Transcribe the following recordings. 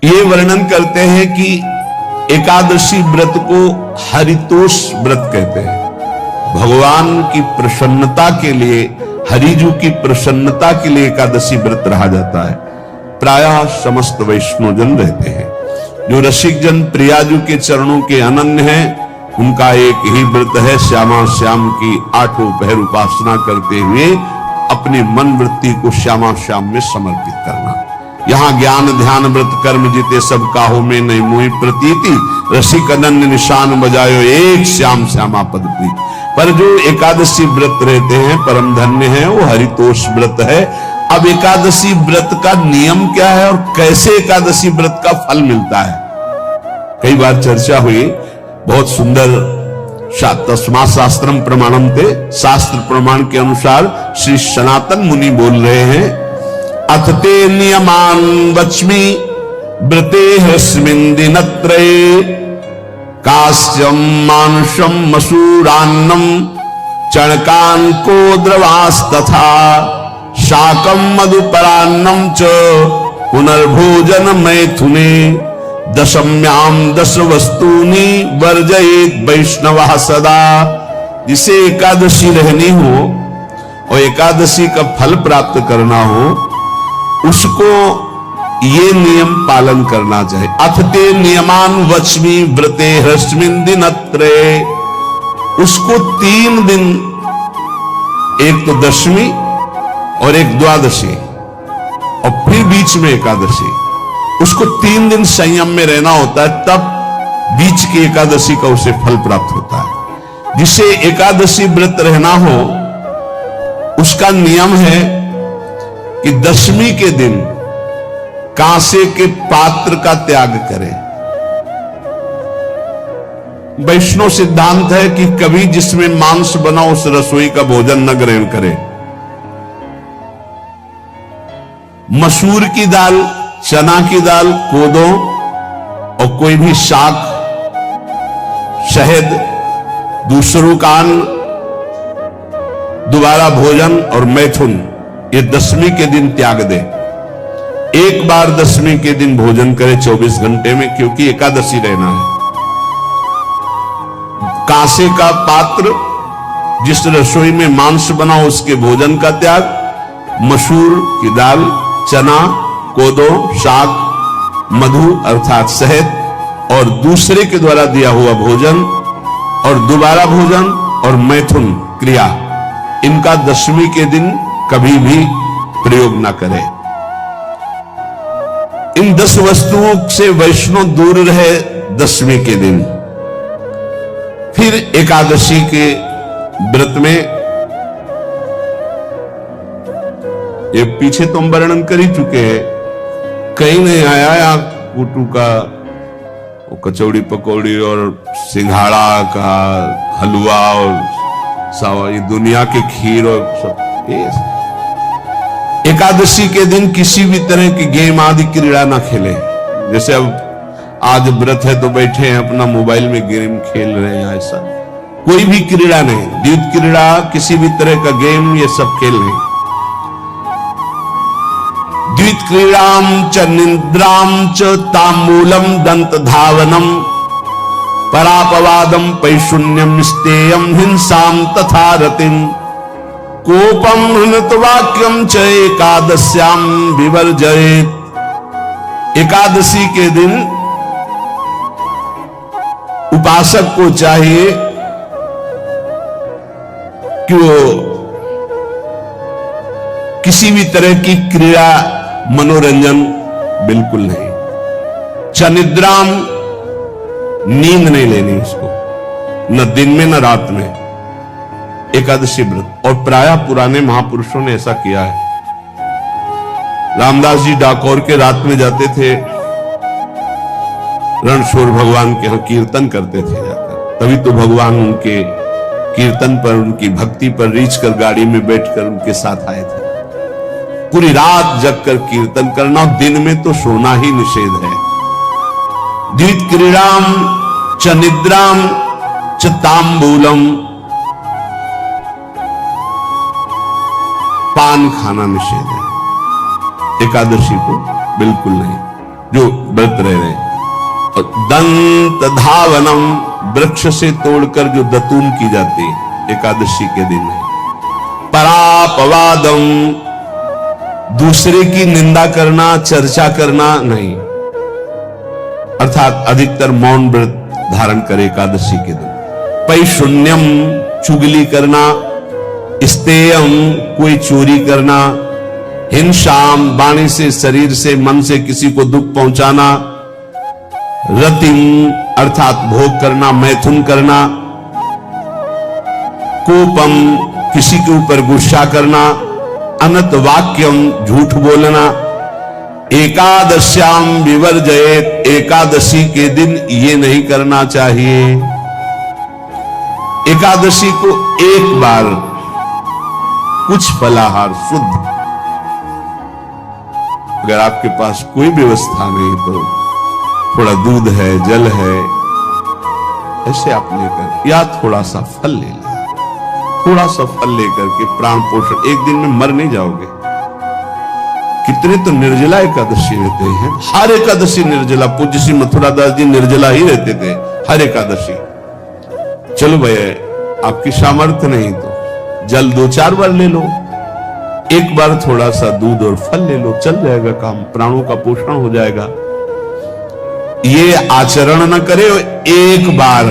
ये वर्णन करते हैं कि एकादशी व्रत को हरितोष व्रत कहते हैं। भगवान की प्रसन्नता के लिए, हरिजू की प्रसन्नता के लिए एकादशी व्रत रहा जाता है। प्रायः समस्त वैष्णवजन रहते हैं। जो रसिक जन प्रियाजू के चरणों के अनन्य हैं, उनका एक ही व्रत है, श्यामा श्याम की 8 पहर उपासना करते हुए अपनी मन वृत्ति को श्यामा श्याम में समर्पित करना। यहाँ ज्ञान ध्यान व्रत कर्म जीते सब काहो में नहीं मोहि प्रतीति, रसिक अनन्य निशान बजायो एक श्याम श्यामा पद प्रीति। पर जो एकादशी व्रत रहते हैं परम धन्य है, वो हरितोष व्रत है। अब एकादशी व्रत का नियम क्या है और कैसे एकादशी व्रत का फल मिलता है, कई बार चर्चा हुई। बहुत सुंदर तस्मात् शास्त्रम प्रमाणम थे, शास्त्र प्रमाण के अनुसार श्री सनातन मुनि बोल रहे हैं, अथ ते नियमान वच्मि व्रते हस्मिन् दिनत्रये, कास्यम मानुषम मसूरान्नम चणकान को द्रवास्तथा, शाकम मधुपरान्नम च पुनर्भोजन मैथुने, दशम्याम 10 वस्तूनि वर्जयेत वैष्णवः सदा। जिसे एकादशी रहनी हो और एकादशी का फल प्राप्त करना हो, उसको ये नियम पालन करना चाहिए। अथ ते नियमान वच्मि व्रते ह्रस्मिन् दिनत्रये, उसको 3 दिन, एक तो दशमी और एक द्वादशी और फिर बीच में एकादशी, उसको 3 दिन संयम में रहना होता है, तब बीच की एकादशी का उसे फल प्राप्त होता है। जिसे एकादशी व्रत रहना हो, उसका नियम है कि दशमी के दिन कांसे के पात्र का त्याग करें। वैष्णव सिद्धांत है कि कभी जिसमें मांस बना उस रसोई का भोजन न ग्रहण करें। मसूर की दाल, चना की दाल, कोदो और कोई भी शाक, शहद, दूसरों का अन्न, दोबारा भोजन और मैथुन, ये दशमी के दिन त्याग दे। एक बार दशमी के दिन भोजन करे 24 घंटे में, क्योंकि एकादशी रहना है। कांसे का पात्र, जिस रसोई में मांस बना उसके भोजन का त्याग, मसूर की दाल, चना, कोदो, शाक, मधु अर्थात शहद और दूसरे के द्वारा दिया हुआ भोजन और दोबारा भोजन और मैथुन क्रिया, इनका दशमी के दिन कभी भी प्रयोग न करें। इन 10 वस्तुओं से वैष्णव दूर रहे दशमी के दिन। फिर एकादशी के व्रत में, ये पीछे तो हम वर्णन कर ही चुके हैं, कहीं नहीं आया या कुटू का कचौड़ी पकौड़ी और सिंघाड़ा का हलवा और सावा, ये दुनिया के खीर और सब। एकादशी के दिन किसी भी तरह की गेम आदि क्रीड़ा ना खेले। जैसे अब आज व्रत है तो बैठे हैं अपना मोबाइल में गेम खेल रहे हैं, ऐसा कोई भी क्रीड़ा नहीं। द्वैत क्रीड़ा, किसी भी तरह का गेम, ये सब खेल नहीं। द्वित क्रीड़ाम च निद्राम च तांबूलम दंत धावनम, परापवादम पैशून्यम स्तेयम हिंसाम तथा रतिम, कोपम हृतवाक्यम च एकादश्याम विवर्जयेत। एकादशी के दिन उपासक को चाहिए कि वो किसी भी तरह की क्रीड़ा, मनोरंजन बिल्कुल नहीं। चनिद्राम, नींद नहीं लेनी उसको, न दिन में न रात में। एकादशी व्रत, और प्रायः पुराने महापुरुषों ने ऐसा किया है। रामदास जी डाकोर के रात में जाते थे, रणछोड़ भगवान के यहां कीर्तन करते थे जाकर, तभी तो भगवान उनके कीर्तन पर, उनकी भक्ति पर रीझ कर गाड़ी में बैठकर उनके साथ आए थे। पूरी रात जगकर कीर्तन करना, दिन में तो सोना ही निषेध है। द्वित क्रीड़ाम च निद्राम च तांबूलम, पान खाना निषेध है एकादशी को, बिल्कुल नहीं। जो व्रत रह रहे हैं। और दंत धावनम, वृक्ष से तोड़कर जो दतून की जाती है एकादशी के दिन है। परापवादम, दूसरे की निंदा करना, चर्चा करना नहीं, अर्थात अधिकतर मौन व्रत धारण करे एकादशी के दिन। पैशून्यम, चुगली करना। स्तेयम, कोई चोरी करना। हिंसाम, वाणी से, शरीर से, मन से किसी को दुख पहुंचाना। रतिम, अर्थात भोग करना, मैथुन करना। कोपम, किसी के ऊपर गुस्सा करना। अनत वाक्यम, झूठ बोलना। एकादश्याम विवर्जयेत, एकादशी के दिन ये नहीं करना चाहिए। एकादशी को एक बार कुछ फलाहार शुद्ध, अगर आपके पास कोई व्यवस्था नहीं तो थोड़ा दूध है, जल है, ऐसे आप लेकर, या थोड़ा सा फल ले लें। थोड़ा सा फल लेकर के प्राण पोषण, एक दिन में मर नहीं जाओगे। कितने तो निर्जला एकादशी रहते हैं, हर एकादशी निर्जला। पूज्य श्री मथुरा दास जी निर्जला ही रहते थे हर एकादशी। चलो भैया आपकी सामर्थ्य नहीं तो जल 2-4 बार ले लो, एक बार थोड़ा सा दूध और फल ले लो, चल जाएगा काम, प्राणों का पोषण हो जाएगा। ये आचरण न करे, एक बार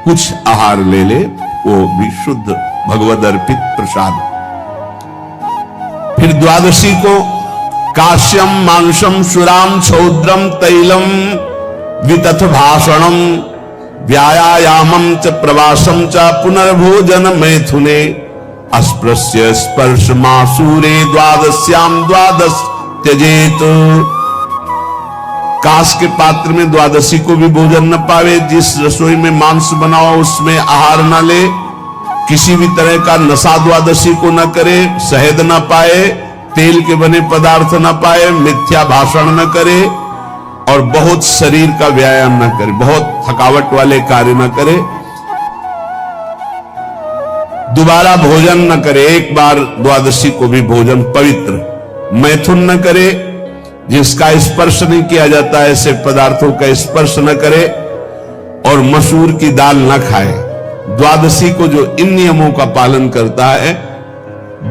कुछ आहार ले ले, वो भी शुद्ध भगवद अर्पित प्रसाद। फिर द्वादशी को काश्यम, मांसम, शुराम, छौद्रम, तैलम, वितथ भाषणम, व्यायामम च प्रवासम च पुनर्भोजन मैथुने, अस्पृश्य स्पर्श मासूरे, द्वादश्याम द्वादश त्यजेत। कांस के पात्र में द्वादशी को भी भोजन न पावे। जिस रसोई में मांस बनाओ उसमें आहार न ले। किसी भी तरह का नशा द्वादशी को न करे। शहद न पाए, तेल के बने पदार्थ न पाए, मिथ्या भाषण न करे और बहुत शरीर का व्यायाम न करे, बहुत थकावट वाले कार्य न करे। दोबारा भोजन न करे, एक बार द्वादशी को भी भोजन पवित्र। मैथुन न करे, जिसका स्पर्श नहीं किया जाता ऐसे पदार्थों का स्पर्श न करे। और मसूर की दाल न खाए। द्वादशी को जो इन नियमों का पालन करता है,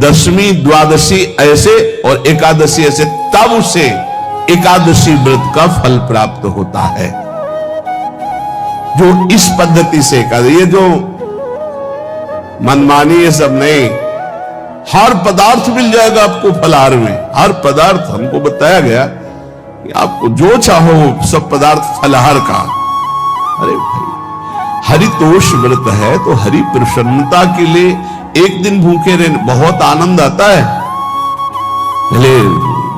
दशमी द्वादशी ऐसे और एकादशी ऐसे, तब उसे एकादशी व्रत का फल प्राप्त होता है। जो इस पद्धति से ये जो मनमानी ये सब नहीं, हर पदार्थ मिल जाएगा आपको फलाहार में। हर पदार्थ हमको बताया गया कि आपको जो चाहो सब पदार्थ फलाहार का। अरे भाई, हरितोष व्रत है तो हरि प्रसन्नता के लिए एक दिन भूखे रहने बहुत आनंद आता है। पहले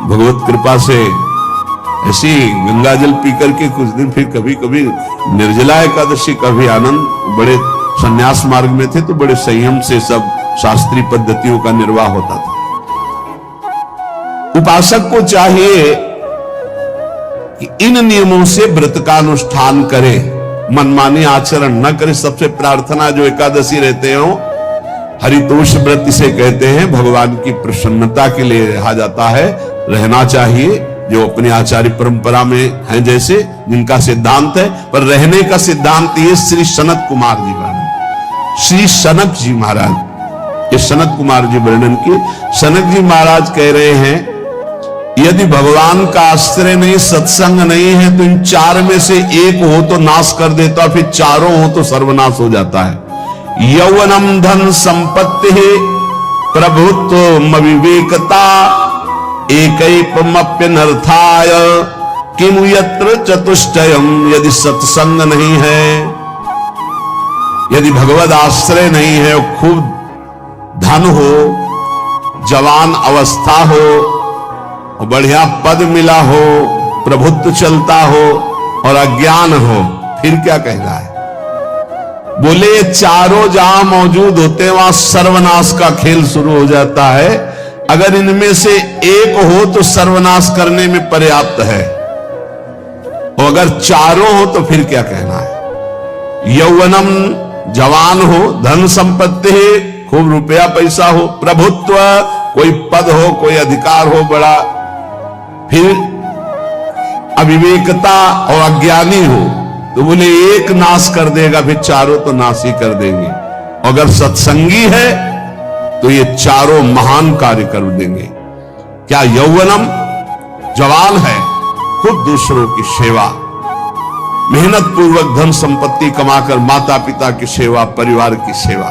भगवत कृपा से ऐसी गंगा जल पी करके कुछ दिन, फिर कभी कभी निर्जला एकादशी का भी आनंद। बड़े संन्यास मार्ग में थे तो बड़े संयम से सब शास्त्रीय पद्धतियों का निर्वाह होता था। उपासक को चाहिए कि इन नियमों से व्रत का अनुष्ठान करे, मनमानी आचरण न करे। सबसे प्रार्थना जो एकादशी रहते हो, हरितोष व्रत इसे कहते हैं, भगवान की प्रसन्नता के लिए रहा जाता है, रहना चाहिए। जो अपनी आचार्य परंपरा में हैं, जैसे जिनका सिद्धांत है, पर रहने का सिद्धांत ये श्री सनत कुमार जी महाराज, श्री सनक जी महाराज, ये सनत कुमार जी वर्णन की। सनक जी महाराज कह रहे हैं, यदि भगवान का आश्रय नहीं, सत्संग नहीं है, तो इन 4 में से एक हो तो नाश कर देता, फिर चारों हो तो सर्वनाश हो जाता है। यौवनम धन संपत्ति, प्रभुत्व विवेकता, एकैपमप्यनर्थाय किमु यत्र चतुष्टयम। यदि सत्संग नहीं है, यदि भगवद आश्रय नहीं है, खूब धन हो, जवान अवस्था हो, बढ़िया पद मिला हो, प्रभुत्व चलता हो और अज्ञान हो, फिर क्या कहना है? बोले चारों जहां मौजूद होते हैं वहां सर्वनाश का खेल शुरू हो जाता है। अगर इनमें से एक हो तो सर्वनाश करने में पर्याप्त है, और अगर चारों हो तो फिर क्या कहना है? यौवनम, जवान हो, धन संपत्ति है, खूब रुपया पैसा हो, प्रभुत्व, कोई पद हो, कोई अधिकार हो बड़ा, फिर अविवेकता और अज्ञानी हो तो बोले एक नाश कर देगा, फिर चारों तो नाश ही कर देंगे। अगर सत्संगी है तो ये चारों महान कार्य कर देंगे। क्या यौवनम, जवान है, खुद दूसरों की सेवा, मेहनत पूर्वक धन संपत्ति कमाकर माता पिता की सेवा, परिवार की सेवा।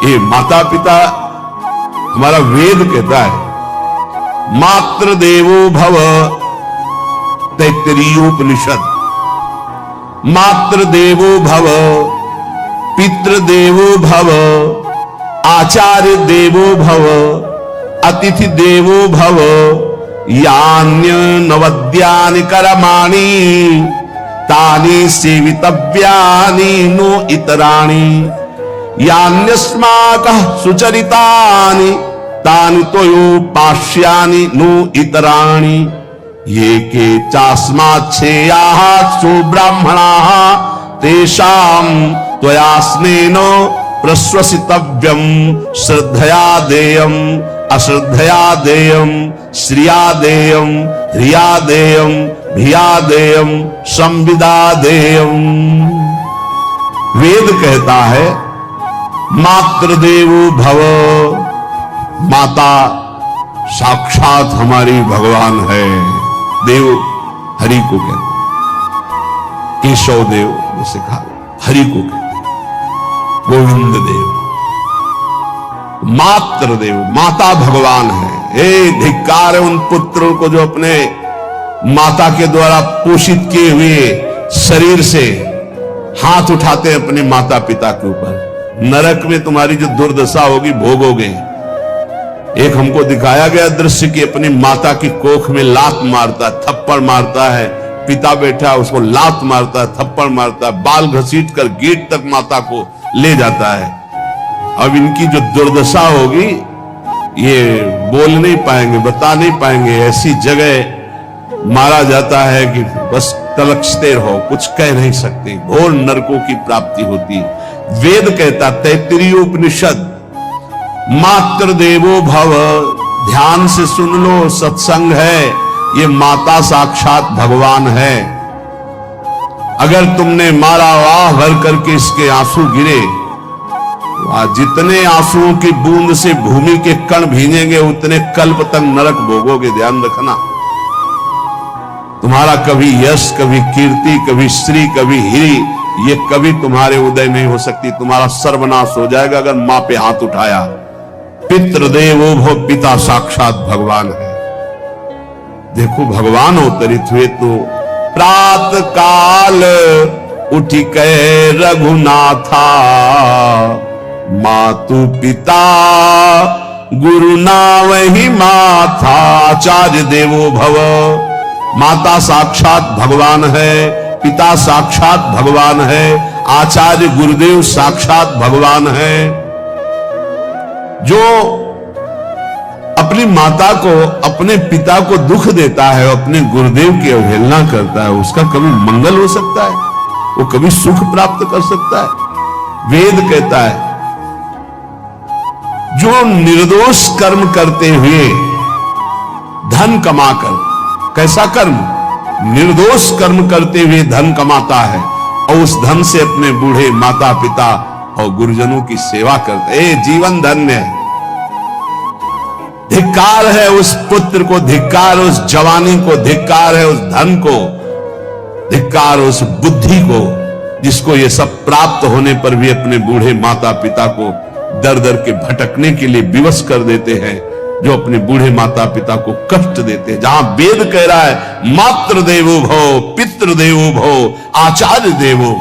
ये माता पिता, हमारा वेद कहता है मातृ देवो भव, तैत्तिरीयोपनिषद, मातृ देवो भव, पितृ देवो भव, आचार्य देवो भव, अतिथि देवो भव, यान्य नवद्यानि कर्माणि तानि सेवितव्यानि नो इतराणि, यान्यस्माकः सुचरितानि तानि तोयोपास्यानि नो इतराणि, ये के चास्माच्छेयाः सुब्राह्मणाः तेषां त्वया स्नेन प्रश्वसितव्यं, श्रद्धया देयम् अश्रद्धया देयम्, श्रिया देयम् ह्रिया देयम् भिया देयम् संविदा देयम्। वेद कहता है मातृदेवो भव, माता साक्षात हमारी भगवान है। देव हरि को कहते, केशव देव जैसे कहा, हरि को कहते, गोविंद देव, मातृ देव, माता भगवान है। धिक्कार है उन पुत्रों को जो अपने माता के द्वारा पोषित किए हुए शरीर से हाथ उठाते हैं अपने माता पिता के ऊपर। नरक में तुम्हारी जो दुर्दशा होगी भोगोगे। एक हमको दिखाया गया दृश्य कि अपनी माता की कोख में लात मारता है, थप्पड़ मारता है, पिता बैठा है उसको लात मारता है, थप्पड़ मारता है, बाल घसीट कर गेट तक माता को ले जाता है। अब इनकी जो दुर्दशा होगी ये बोल नहीं पाएंगे, बता नहीं पाएंगे। ऐसी जगह मारा जाता है कि बस तलक्षते रहो, कुछ कह नहीं सकते, घोर नरकों की प्राप्ति होती। वेद कहता, तैत्तिरीयोपनिषद, मातृ देवो भव, ध्यान से सुन लो, सत्संग है, ये माता साक्षात भगवान है। अगर तुमने मारा, वाह भर करके इसके आंसू गिरे, जितने आंसुओं की बूंद से भूमि के कण भींजेंगे उतने कल्प तक नरक भोगोगे। ध्यान रखना, तुम्हारा कभी यश, कभी कीर्ति, कभी श्री, कभी हिरी, ये कभी तुम्हारे उदय नहीं हो सकती। तुम्हारा सर्वनाश हो जाएगा अगर मां पे हाथ उठाया। पितृदेवो भव, पिता साक्षात भगवान है। देखो भगवान अवतरित हुए तो प्रात काल उठ के रघुनाथा, मातु पिता गुरु नावहि माथा। आचार्य देवो भव, माता साक्षात भगवान है, पिता साक्षात भगवान है, आचार्य गुरुदेव साक्षात भगवान है। जो अपनी माता को, अपने पिता को दुख देता है, अपने गुरुदेव की अवहेलना करता है, उसका कभी मंगल हो सकता है? वो कभी सुख प्राप्त कर सकता है? वेद कहता है जो निर्दोष कर्म करते हुए धन कमाकर, कैसा कर्म? निर्दोष कर्म करते हुए धन कमाता है और उस धन से अपने बूढ़े माता पिता और गुरुजनों की सेवा करते, जीवन धन्य है। धिक्कार है उस पुत्र को, धिक्कार उस जवानी को, धिक्कार है उस धन को, धिक्कार उस बुद्धि को जिसको ये सब प्राप्त होने पर भी अपने बूढ़े माता पिता को दर दर के भटकने के लिए विवश कर देते हैं, जो अपने बूढ़े माता पिता को कष्ट देते हैं। जहां वेद कह रहा है मातृ देवो भव, पितृ देवो भव, आचार्य देवो